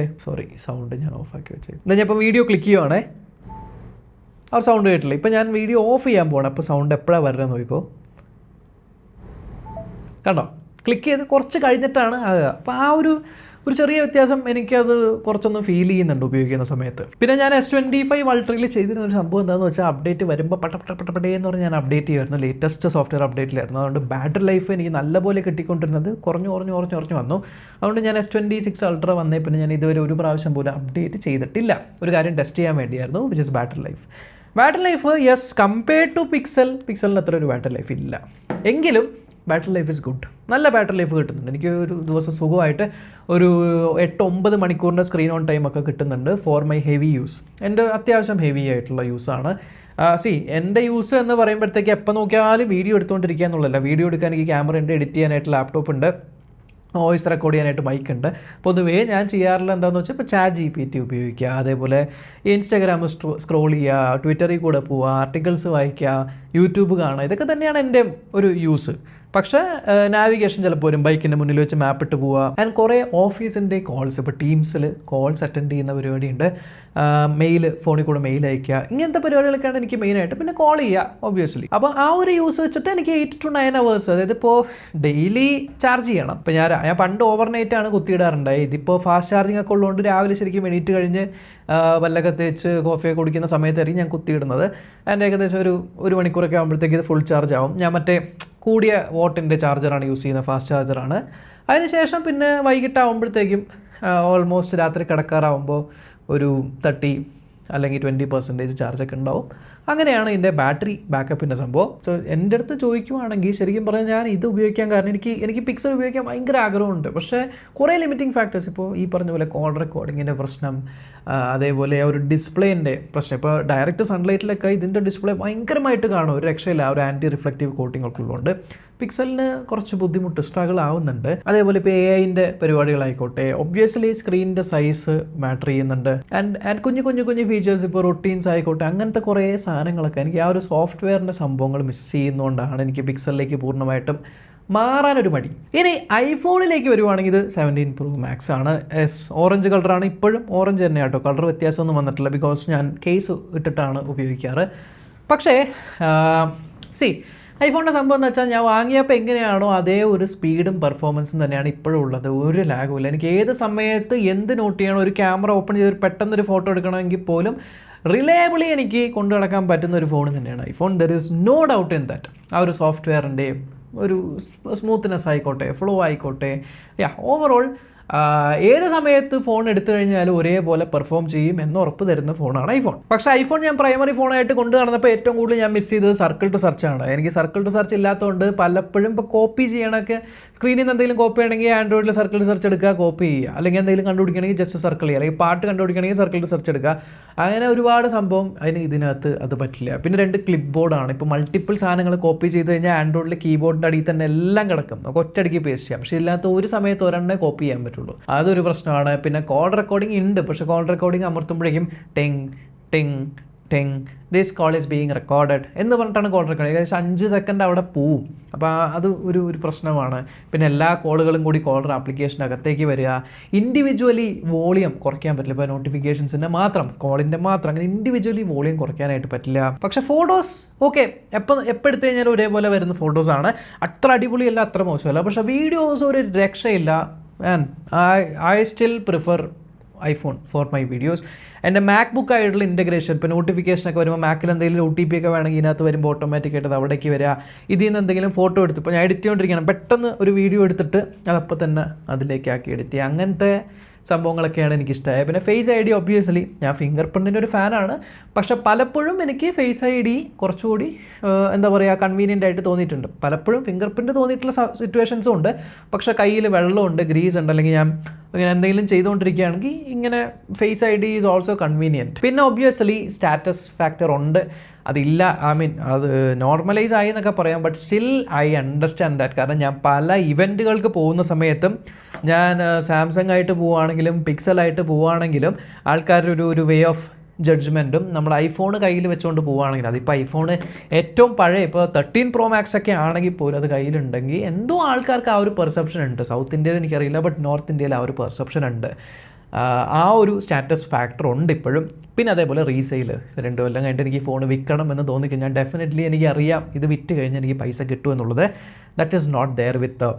സൗണ്ട് ഞാൻ ഓഫാക്കി വെച്ചത്. എന്നാൽ ഞാൻ ഇപ്പോൾ വീഡിയോ ക്ലിക്ക് ചെയ്യുവാണേ, ആ സൗണ്ട് കേട്ടില്ല. ഇപ്പോൾ ഞാൻ വീഡിയോ ഓഫ് ചെയ്യാൻ പോകണം. അപ്പോൾ സൗണ്ട് എപ്പോഴാണ് വരുന്നത് നോക്കിക്കോ, കണ്ടോ, ക്ലിക്ക് ചെയ്ത് കുറച്ച് കഴിഞ്ഞിട്ടാണ് ആകുക. അപ്പോൾ ആ ഒരു ചെറിയ വ്യത്യാസം എനിക്കത് കുറച്ചൊന്ന് ഫീൽ ചെയ്യുന്നുണ്ട് ഉപയോഗിക്കുന്ന സമയത്ത്. പിന്നെ ഞാൻ S25 Ultra ചെയ്തിരുന്ന ഒരു സംഭവം എന്താണെന്ന് വെച്ചാൽ അപ്ഡേറ്റ് വരുമ്പോൾ പട്ടേ എന്ന് പറഞ്ഞ് ഞാൻ അപ്ഡേറ്റ് ചെയ്യുമായിരുന്നു. ലേറ്റസ്റ്റ് സോഫ്റ്റ്വെയർ അപ്ഡേറ്റിലായിരുന്നു. അതുകൊണ്ട് ബാറ്ററി ലൈഫ് എനിക്ക് നല്ലപോലെ കിട്ടിക്കൊണ്ടിരുന്നത് കുറഞ്ഞു വന്നു. അതുകൊണ്ട് ഞാൻ S26 Ultra വന്നേ പിന്നെ ഞാൻ ഇതുവരെ ഒരു പ്രാവശ്യം പോലും അപ്ഡേറ്റ് ചെയ്തിട്ടില്ല. ഒരു കാര്യം ടെസ്റ്റ് ചെയ്യാൻ വേണ്ടിയായിരുന്നു, which is battery life. Battery life yes, compared to പിക്സലിന് അത്ര ഒരു ബാറ്ററി ലൈഫ് ഇല്ല, എങ്കിലും ബാറ്ററി ലൈഫ് ഇസ് ഗുഡ്. നല്ല ബാറ്ററി ലൈഫ് കിട്ടുന്നുണ്ട്. എനിക്ക് ഒരു ദിവസം സുഖമായിട്ട് ഒരു 8-9 മണിക്കൂറിൻ്റെ സ്ക്രീൻ ഓൺ ടൈം ഒക്കെ കിട്ടുന്നുണ്ട് ഫോർ മൈ ഹെവി യൂസ്. എൻ്റെ അത്യാവശ്യം ഹെവി ആയിട്ടുള്ള യൂസാണ്. എൻ്റെ യൂസ് എന്ന് പറയുമ്പോഴത്തേക്ക് എപ്പോൾ നോക്കിയാലും വീഡിയോ എടുത്തുകൊണ്ടിരിക്കുക എന്നുള്ളതല്ല. വീഡിയോ എടുക്കാൻ എനിക്ക് ക്യാമറ ഉണ്ട്, എഡിറ്റ് ചെയ്യാനായിട്ട് ലാപ്ടോപ്പ് ഉണ്ട്, വോയിസ് റെക്കോർഡ് ചെയ്യാനായിട്ട് മൈക്ക് ഉണ്ട്. പൊതുവേ ഞാൻ ചെയ്യാറുള്ള എന്താണെന്ന് വെച്ചാൽ ഇപ്പോൾ ChatGPT ഉപയോഗിക്കുക, അതേപോലെ ഇൻസ്റ്റാഗ്രാം സ്ക്രോൾ ചെയ്യുക, ട്വിറ്ററിൽ കൂടെ പോവുക, ആർട്ടിക്കിൾസ് വായിക്കുക, യൂട്യൂബ് കാണുക, ഇതൊക്കെ തന്നെയാണ് എൻ്റെ ഒരു യൂസ്. പക്ഷേ നാവിഗേഷൻ ചിലപ്പോൾ വരും, ബൈക്കിൻ്റെ മുന്നിൽ വെച്ച് മാപ്പ് ഇട്ട് പോവുക. ആൻഡ് കുറേ ഓഫീസിൻ്റെ കോൾസ്, ഇപ്പോൾ ടീംസിൽ കോൾസ് അറ്റൻഡ് ചെയ്യുന്ന പരിപാടിയുണ്ട്, മെയിൽ, ഫോണിൽ കൂടെ മെയിൽ അയക്കുക, ഇങ്ങനത്തെ പരിപാടികളൊക്കെയാണ് എനിക്ക് മെയിനായിട്ട്. പിന്നെ കോൾ ചെയ്യുക ഒബ്വിയസ്ലി. അപ്പോൾ ആ ഒരു യൂസ് വെച്ചിട്ട് എനിക്ക് 8 to 9 hours, അതായത് ഇപ്പോൾ ഡെയിലി ചാർജ് ചെയ്യണം. ഇപ്പോൾ ഞാൻ പണ്ട് ഓവർനൈറ്റാണ് കുത്തിയിടാറുണ്ടായി. ഇതിപ്പോൾ ഫാസ്റ്റ് ചാർജിങ് ഒക്കെ ഉള്ളതുകൊണ്ട് രാവിലെ ശരിക്കും എണീറ്റ് കഴിഞ്ഞ് വല്ലൊക്കെ തേച്ച് കോഫിയൊക്കെ കുടിക്കുന്ന സമയത്തായിരിക്കും ഞാൻ കുത്തിയിടുന്നത്. അതിൻ്റെ ഏകദേശം ഒരു മണിക്കൂറൊക്കെ ആകുമ്പോഴത്തേക്ക് ഇത് ഫുൾ ചാർജ് ആവും. ഞാൻ മറ്റേ കൂടിയ വാട്ടിൻ്റെ ചാർജറാണ് യൂസ് ചെയ്യുന്നത്, ഫാസ്റ്റ് ചാർജറാണ്. അതിനുശേഷം പിന്നെ വൈകിട്ടാകുമ്പോഴത്തേക്കും ഓൾമോസ്റ്റ് രാത്രി കിടക്കാറാവുമ്പോൾ ഒരു 30 അല്ലെങ്കിൽ 20% ചാർജൊക്കെ ഉണ്ടാവും. അങ്ങനെയാണ് ഇതിൻ്റെ ബാറ്ററി ബാക്കപ്പിൻ്റെ സംഭവം. സോ എൻ്റെ അടുത്ത് ചോദിക്കുവാണെങ്കിൽ ശരിക്കും പറഞ്ഞാൽ ഞാൻ ഇത് ഉപയോഗിക്കാൻ കാരണം എനിക്ക് പിക്സൽ ഉപയോഗിക്കാൻ ഭയങ്കര ആഗ്രഹമുണ്ട്. പക്ഷേ കുറേ ലിമിറ്റിംഗ് ഫാക്ടേഴ്സ്, ഇപ്പോൾ ഈ പറഞ്ഞ പോലെ കോൾ റെക്കോർഡിങ്ങിൻ്റെ പ്രശ്നം, അതേപോലെ ഒരു ഡിസ്പ്ലേൻ്റെ പ്രശ്നം. ഇപ്പോൾ ഡയറക്റ്റ് സൺലൈറ്റിലൊക്കെ ഇതിൻ്റെ ഡിസ്പ്ലേ ഭയങ്കരമായിട്ട് കാണും, ഒരു രക്ഷയില്ല, ഒരു ആൻറ്റി റിഫ്ലക്റ്റീവ് കോട്ടിംഗ് ഒക്കെ ഉള്ളതുകൊണ്ട് പിക്സലിന് കുറച്ച് ബുദ്ധിമുട്ട്, സ്ട്രഗിൾ ആവുന്നുണ്ട്. അതേപോലെ ഇപ്പോൾ AI-ൻ്റെ പരിപാടികളായിക്കോട്ടെ, ഒബ്വിയസ്ലി സ്ക്രീനിൻ്റെ സൈസ് മാറ്റർ ചെയ്യുന്നുണ്ട്. ആൻഡ് കുഞ്ഞു ഫീച്ചേഴ്സ്, ഇപ്പോൾ റൊട്ടീൻസ് ആയിക്കോട്ടെ, അങ്ങനത്തെ കുറേ സാധനങ്ങളൊക്കെ എനിക്ക് ആ ഒരു സോഫ്റ്റ്വെയറിൻ്റെ സംഭവങ്ങൾ മിസ് ചെയ്യുന്നതുകൊണ്ടാണ് എനിക്ക് പിക്സലിലേക്ക് പൂർണ്ണമായിട്ടും മാറാനൊരു മടി. ഇനി ഐഫോണിലേക്ക് വരുവാണെങ്കിൽ ഇത് 17 Pro Max ആണ്. ഓറഞ്ച് കളറാണ്, ഇപ്പോഴും ഓറഞ്ച് തന്നെ കേട്ടോ, കളർ വ്യത്യാസമൊന്നും വന്നിട്ടില്ല, ബിക്കോസ് ഞാൻ കേസ് ഇട്ടിട്ടാണ് ഉപയോഗിക്കാറ്. പക്ഷേ ഐഫോണിൻ്റെ സംഭവം എന്ന് വെച്ചാൽ ഞാൻ വാങ്ങിയപ്പോൾ എങ്ങനെയാണോ അതേ ഒരു സ്പീഡും പെർഫോമൻസും തന്നെയാണ് ഇപ്പോഴും ഉള്ളത്. ഒരു ലാഗുമില്ല. എനിക്ക് ഏത് സമയത്ത് എന്ത് നോട്ട് ചെയ്യണം, ഒരു ക്യാമറ ഓപ്പൺ ചെയ്ത് പെട്ടെന്നൊരു ഫോട്ടോ എടുക്കണമെങ്കിൽ പോലും റിലയബിളി എനിക്ക് കൊണ്ടു നടക്കാൻ പറ്റുന്ന ഒരു ഫോൺ തന്നെയാണ് iPhone. There is no doubt in that. ആ ഒരു സോഫ്റ്റ്വെയറിൻ്റെയും ഒരു സ്മൂത്ത്നെസ് ആയിക്കോട്ടെ, ഫ്ലോ ആയിക്കോട്ടെ, ഓവറോൾ ഏത് സമയത്ത് ഫോൺ എടുത്തു കഴിഞ്ഞാലും ഒരേപോലെ പെർഫോം ചെയ്യും എന്ന് ഉറപ്പ് തരുന്ന ഫോണാണ് ഐഫോൺ. പക്ഷേ ഐഫോൺ ഞാൻ പ്രൈമറി ഫോണായിട്ട് കൊണ്ടു നടന്നപ്പോൾ ഏറ്റവും കൂടുതൽ ഞാൻ മിസ് ചെയ്തത് സർക്കിൾ ടു സെർച്ച് ആണ്. എനിക്ക് സർക്കിൾ ടു സെർച്ച് ഇല്ലാത്തതുകൊണ്ട് പലപ്പോഴും ഇപ്പോൾ കോപ്പി ചെയ്യണമൊക്കെ സ്ക്രീനിൽ നിന്ന് എന്തെങ്കിലും കോപ്പി ആണെങ്കിൽ ആൻഡ്രോയിഡിൽ സർക്കിൾ ടു സെർച്ച് എടുക്കുക, കോപ്പി ചെയ്യുക, അല്ലെങ്കിൽ എന്തെങ്കിലും കണ്ടുപിടിക്കണമെങ്കിൽ ജസ്റ്റ് സർക്കിൾ ചെയ്യുക, അല്ലെങ്കിൽ പാട്ട് കണ്ടുപിടിക്കണമെങ്കിൽ സർക്കിൾ ടു സെർച്ച് എടുക്കുക. അങ്ങനെ ഒരുപാട് സംഭവം ഇതിനകത്ത് അത് പറ്റില്ല. പിന്നെ 2 ക്ലിപ്പ് ബോർഡാണ്. ഇപ്പോൾ മൾട്ടിപ്പിൾ സാധനങ്ങൾ കോപ്പി ചെയ്ത് കഴിഞ്ഞാൽ ആൻഡ്രോയിഡിൽ കീബോർഡിൻ്റെ അടിയിൽ തന്നെ എല്ലാം കിടക്കും, നമുക്ക് ഒറ്റയടിക്ക് പേസ്റ്റ് ചെയ്യാം. പക്ഷേ ഇതിനകത്ത് ഒരു സമയത്ത് ഒരെണ്ണേ കോപ്പി ചെയ്യാൻ പറ്റുള്ളൂ, അതൊരു പ്രശ്നമാണ്. പിന്നെ കോൾ റെക്കോർഡിംഗ് ഉണ്ട്, പക്ഷേ കോൾ റെക്കോർഡിംഗ് അമർത്തുമ്പോഴേക്കും ടിങ് ടിങ് ടിങ് this call is being recorded എന്ന് പറഞ്ഞിട്ടാണ് കോൾ റെക്കോർഡ്. ഏകദേശം 5 സെക്കൻഡ് അവിടെ പോവും. അപ്പോൾ അത് ഒരു പ്രശ്നമാണ്. പിന്നെ എല്ലാ കോളുകളും കൂടി കോളർ ആപ്ലിക്കേഷനകത്തേക്ക് വരിക. ഇൻഡിവിജ്വലി വോളിയം കുറയ്ക്കാൻ പറ്റില്ല. ഇപ്പോൾ നോട്ടിഫിക്കേഷൻസിൻ്റെ മാത്രം, കോളിൻ്റെ മാത്രം, അങ്ങനെ ഇൻഡിവിജ്വലി വോളിയം കുറയ്ക്കാനായിട്ട് പറ്റില്ല. പക്ഷേ ഫോട്ടോസ് ഓക്കെ, എപ്പോൾ എടുത്തു കഴിഞ്ഞാലും ഒരേപോലെ വരുന്ന ഫോട്ടോസാണ്. അത്ര അടിപൊളിയല്ല, അത്ര മോശമല്ല. പക്ഷേ വീഡിയോസ് ഒരു രക്ഷയില്ല. And I still prefer iPhone for my videos. എൻ്റെ മാക്ബുക്ക് ആയിട്ടുള്ള ഇൻറ്റഗ്രേഷൻ, ഇപ്പോൾ നോട്ടിഫിക്കേഷനൊക്കെ വരുമ്പോൾ മാക്കിൽ എന്തെങ്കിലും OTP ഒക്കെ വേണമെങ്കിൽ ഇതിനകത്ത് വരുമ്പോൾ ഓട്ടോമാറ്റിക്കായിട്ട് അത് അവിടേക്ക് വരിക. ഇതിൽ നിന്ന് എന്തെങ്കിലും ഫോട്ടോ എടുത്ത്, ഇപ്പോൾ ഞാൻ എഡിറ്റ് ചെയ്തുകൊണ്ടിരിക്കുകയാണ്, പെട്ടെന്ന് ഒരു വീഡിയോ എടുത്തിട്ട് അതപ്പോൾ തന്നെ അതിലേക്ക് ആക്കി എഡിറ്റ് ചെയ്യുക. അങ്ങനത്തെ സംഭവങ്ങളൊക്കെയാണ് എനിക്കിഷ്ടമായത്. പിന്നെ ഫേസ് ID ഒബ്വിയസ്ലി ഞാൻ ഫിംഗർ പ്രിൻറ്റിൻ്റെ ഒരു ഫാനാണ്. പക്ഷേ പലപ്പോഴും എനിക്ക് ഫേസ് ID കുറച്ചുകൂടി എന്താ പറയുക കൺവീനിയൻ്റ് ആയിട്ട് തോന്നിയിട്ടുണ്ട്. പലപ്പോഴും ഫിംഗർ പ്രിൻറ്റ് തോന്നിയിട്ടുള്ള സിറ്റുവേഷൻസും ഉണ്ട്. പക്ഷേ കയ്യിൽ വെള്ളമുണ്ട്, ഗ്രീസ് ഉണ്ട്, അല്ലെങ്കിൽ ഞാൻ ഇങ്ങനെ എന്തെങ്കിലും ചെയ്തുകൊണ്ടിരിക്കുകയാണെങ്കിൽ ഇങ്ങനെ face ID is also convenient. പിന്നെ ഒബ്വിയസ്ലി സ്റ്റാറ്റസ് ഫാക്ടർ ഉണ്ട്, അതില്ല, അത് നോർമലൈസ് ആയി എന്നൊക്കെ പറയാം. But still I understand that. കാരണം ഞാൻ പല ഇവൻറ്റുകൾക്ക് പോകുന്ന സമയത്തും, ഞാൻ സാംസങ് ആയിട്ട് പോവുകയാണെങ്കിലും പിക്സലായിട്ട് പോവുകയാണെങ്കിലും ആൾക്കാരുടെ ഒരു വേ ഓഫ് ജഡ്ജ്മെൻറ്റും നമ്മൾ ഐഫോൺ കയ്യിൽ വെച്ചുകൊണ്ട് പോവുകയാണെങ്കിൽ, അതിപ്പോൾ ഐഫോണ് ഏറ്റവും പഴയ ഇപ്പോൾ 13 Pro Max ഒക്കെ ആണെങ്കിൽ പോലും അത് കയ്യിലുണ്ടെങ്കിൽ എന്തോ ആൾക്കാർക്ക് ആ ഒരു പെർസെപ്ഷൻ ഉണ്ട്. സൗത്ത് ഇന്ത്യയിൽ എനിക്കറിയില്ല, ബട്ട് നോർത്ത് ഇന്ത്യയിൽ ആ ഒരു പെർസെപ്ഷൻ ഉണ്ട്. ആ ഒരു സ്റ്റാറ്റസ് ഫാക്ടർ ഉണ്ട് ഇപ്പോഴും. പിന്നെ അതേപോലെ റീസെയിൽ 2 കൊല്ലം കഴിഞ്ഞിട്ട് എനിക്ക് ഫോൺ വിൽക്കണം എന്ന് തോന്നിക്കഴിഞ്ഞാൽ ഡെഫിനറ്റ്ലി എനിക്കറിയാം ഇത് വിറ്റ് കഴിഞ്ഞാൽ എനിക്ക് പൈസ കിട്ടുമെന്നുള്ളത്. That is not there with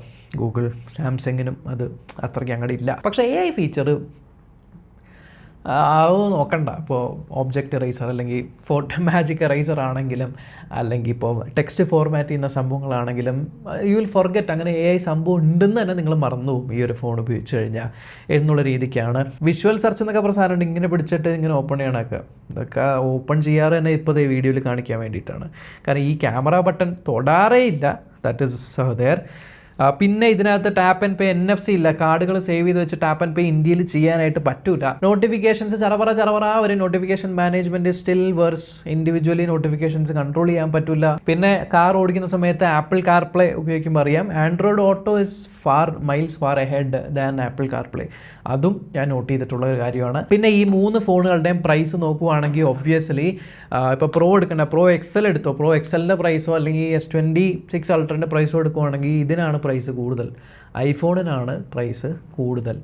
Google. സാംസങ്ങിനും അത് അത്രയ്ക്ക് അങ്ങോട്ട് ഇല്ല. പക്ഷേ AI ഫീച്ചർ അത് നോക്കണ്ട. ഇപ്പോൾ ഒബ്ജക്റ്റ് എറൈസർ അല്ലെങ്കിൽ ഫോട്ടോ മാജിക് എറൈസർ ആണെങ്കിലും, അല്ലെങ്കിൽ ഇപ്പോൾ ടെക്സ്റ്റ് ഫോർമാറ്റ് ചെയ്യുന്ന സംഭവങ്ങളാണെങ്കിലും യു വിൽ ഫോർഗെറ്റ്. അങ്ങനെ AI സംഭവം ഉണ്ടെന്ന് തന്നെ നിങ്ങൾ മറന്നു പോകും ഈ ഒരു ഫോൺ ഉപയോഗിച്ച് കഴിഞ്ഞാൽ എന്നുള്ള രീതിക്കാണ്. വിഷ്വൽ സെർച്ച് എന്നൊക്കെ പ്രസാരമുണ്ട്, ഇങ്ങനെ പിടിച്ചിട്ട് ഇങ്ങനെ ഓപ്പൺ ചെയ്യണമൊക്കെ. ഇതൊക്കെ ഓപ്പൺ ചെയ്യാറ് തന്നെ ഇപ്പോൾ ഈ വീഡിയോയിൽ കാണിക്കാൻ വേണ്ടിയിട്ടാണ്. കാരണം ഈ ക്യാമറ ബട്ടൺ തൊടാറേ ഇല്ല. That is there. പിന്നെ ഇതിനകത്ത് ടാപ്പ് ആൻഡ് പേ NFC ഇല്ല. കാർഡുകൾ സേവ് ചെയ്ത് വെച്ച് ടാപ്പ് ആൻഡ് പേ ഇന്ത്യയിൽ ചെയ്യാനായിട്ട് പറ്റൂല. നോട്ടിഫിക്കേഷൻസ് ചറവറ ഒരു notification management still worse. Individually notifications control ചെയ്യാൻ പറ്റില്ല. പിന്നെ കാർ ഓടിക്കുന്ന സമയത്ത് ആപ്പിൾ കാർപ്ലേ ഉപയോഗിക്കുമ്പോൾ അറിയാം, Android auto is miles far ahead than apple CarPlay. അതും ഞാൻ നോട്ട് ചെയ്തിട്ടുള്ള ഒരു കാര്യമാണ്. പിന്നെ ഈ 3 ഫോണുകളുടെയും പ്രൈസ് നോക്കുവാണെങ്കിൽ ഒബ്വിയസ്ലി ഇപ്പോൾ പ്രോ എടുക്കണ്ട, പ്രോ XL എടുത്തോ, പ്രോ XLൻ്റെ പ്രൈസോ അല്ലെങ്കിൽ S26 Ultraൻ്റെ പ്രൈസോ എടുക്കുവാണെങ്കിൽ ഇതിനാണ് പ്രൈസ് കൂടുതൽ, ഐഫോണിനാണ് പ്രൈസ് കൂടുതൽ.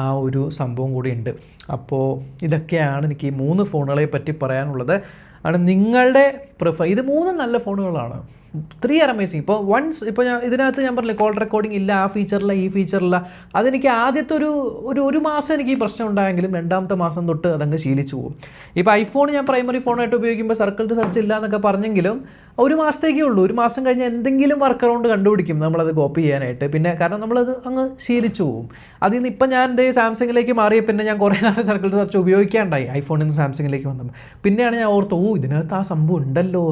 ആ ഒരു സംഭവം കൂടി ഉണ്ട്. അപ്പോൾ ഇതൊക്കെയാണ് എനിക്ക് ഈ 3 ഫോണുകളെ പറ്റി പറയാനുള്ളത്. ആണ് നിങ്ങളുടെ ഇത് 3 നല്ല ഫോണുകളാണ്. 3 ആർ അമേസിങ്. ഇപ്പോൾ ഞാൻ ഇതിനകത്ത് ഞാൻ പറഞ്ഞില്ലേ കോൾ റെക്കോർഡിംഗ് ഇല്ല, ആ ഫീച്ചറില്ല, ഈ ഫീച്ചറില്ല. അതെനിക്ക് ആദ്യത്തെ ഒരു മാസം എനിക്ക് ഈ പ്രശ്നം ഉണ്ടായെങ്കിലും 2ാമത്തെ മാസം തൊട്ട് അതങ്ങ് ശീലിച്ചു പോകും. ഇപ്പോൾ ഐഫോൺ ഞാൻ പ്രൈമറി ഫോണായിട്ട് ഉപയോഗിക്കുമ്പോൾ സർക്കിൾ ടു സെർച്ച് ഇല്ല എന്നൊക്കെ പറഞ്ഞെങ്കിലും 1 മാസത്തേക്കേ ഉള്ളൂ. 1 മാസം കഴിഞ്ഞ് എന്തെങ്കിലും വർക്ക് അറൗണ്ട് കണ്ടുപിടിക്കും നമ്മളത് കോപ്പി ചെയ്യാനായിട്ട്. പിന്നെ കാരണം നമ്മളത് അങ്ങ് ശീലിച്ചു പോകും. അതിൽ നിന്ന് ഇപ്പം ഞാൻ സാംസങ്ങിലേക്ക് മാറിയ പിന്നെ ഞാൻ കുറേ നാൾ സർക്കിൾ ടു സെർച്ച് ഉപയോഗിക്കാണ്ടായി. ഐഫോണിൽ നിന്ന് സാംസങ്ങിലേക്ക് വന്നപ്പോൾ പിന്നെയാണ് ഞാൻ ഓർത്ത് ഇതിനകത്ത് ആ സംഭവം ഉണ്ടല്ലോ,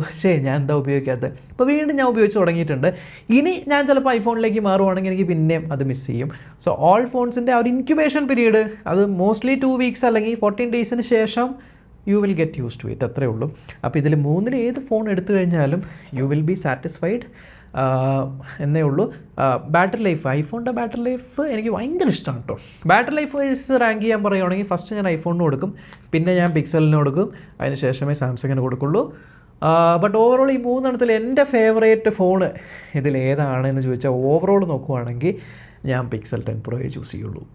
ഞാൻ എന്താ ഉപയോഗിക്കാത്തത്. ഇപ്പോൾ വീണ്ടും ഞാൻ ഉപയോഗിച്ച് തുടങ്ങിയിട്ടുണ്ട്. ഇനി ഞാൻ ചിലപ്പോൾ ഐഫോണിലേക്ക് മാറുവാണെങ്കിൽ എനിക്ക് പിന്നെയും അത് മിസ് ചെയ്യും. സോ ഓൾ ഫോൺസിൻ്റെ ആ ഒരു ഇൻക്യുബേഷൻ പീരീഡ് അത് മോസ്റ്റ്ലി 2 വീക്സ് അല്ലെങ്കിൽ 14 ഡേയ്സിന് ശേഷം you will get use to it, അത്രേ ഉള്ളൂ. അപ്പോൾ ഇതിൽ 3 ഏത് ഫോൺ എടുത്തു കഴിഞ്ഞാലും യു വിൽ ബി സാറ്റിസ്ഫൈഡ് എന്നേ ഉള്ളൂ. ബാറ്ററി ലൈഫ്, ഐഫോണിൻ്റെ ബാറ്ററി ലൈഫ് എനിക്ക് ഭയങ്കര ഇഷ്ടമാണ് കേട്ടോ. ബാറ്ററി ലൈഫ് വൈസ് റാങ്ക് ചെയ്യാൻ പറയുകയാണെങ്കിൽ ഫസ്റ്റ് ഞാൻ ഐഫോണിന് കൊടുക്കും, പിന്നെ ഞാൻ പിക്സലിന് കൊടുക്കും, അതിന് ശേഷമേ സാംസങ്ങിന് കൊടുക്കുള്ളൂ. ബട്ട് ഓവറോൾ ഈ 3 എണ്ണത്തിൽ എൻ്റെ ഫേവറേറ്റ് ഫോണ് ഇതിലേതാണെന്ന് ചോദിച്ചാൽ ഓവറോൾ നോക്കുവാണെങ്കിൽ ഞാൻ പിക്സൽ 10 Pro ചൂസ് ചെയ്യുള്ളൂ.